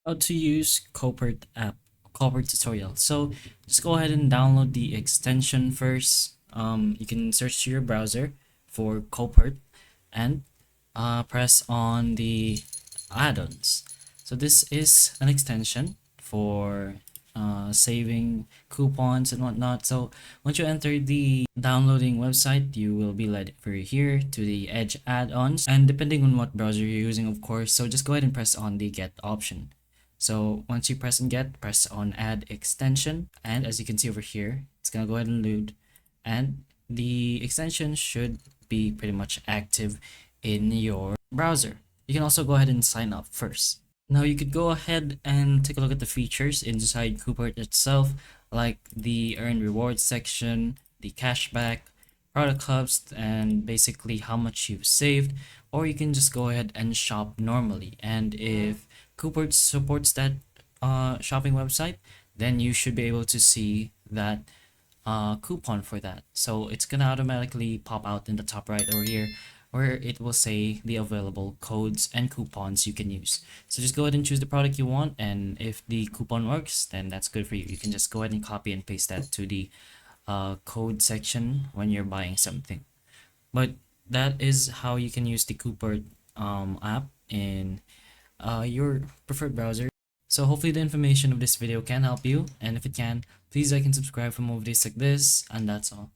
How to use Coupert app, Coupert tutorial. So just go ahead and download the extension first. You can search to your browser for Coupert and press on the add-ons. So this is an extension for saving coupons and whatnot. So once you enter the downloading website, you will be led over here to the Edge add-ons, and depending on what browser you're using, of course. So just go ahead and press on the get option. So once you press on get, press on add extension, and as you can see over here, it's gonna go ahead and load, and the extension should be pretty much active in your browser. You can also go ahead and sign up first. Now you could go ahead and take a look at the features inside Coupert itself, like the earn rewards section, the cashback, product hubs, and basically how much you've saved. Or you can just go ahead and shop normally, and if Coupert supports that shopping website, then you should be able to see that coupon for that. So it's gonna automatically pop out in the top right over here, where it will say the available codes and coupons you can use. So just go ahead and choose the product you want, and if the coupon works, then that's good for you. You can just go ahead and copy and paste that to the code section when you're buying something. But that is how you can use the Coupert app in your preferred browser. So hopefully the information of this video can help you, and if it can, please like and subscribe for more videos like this, and that's all.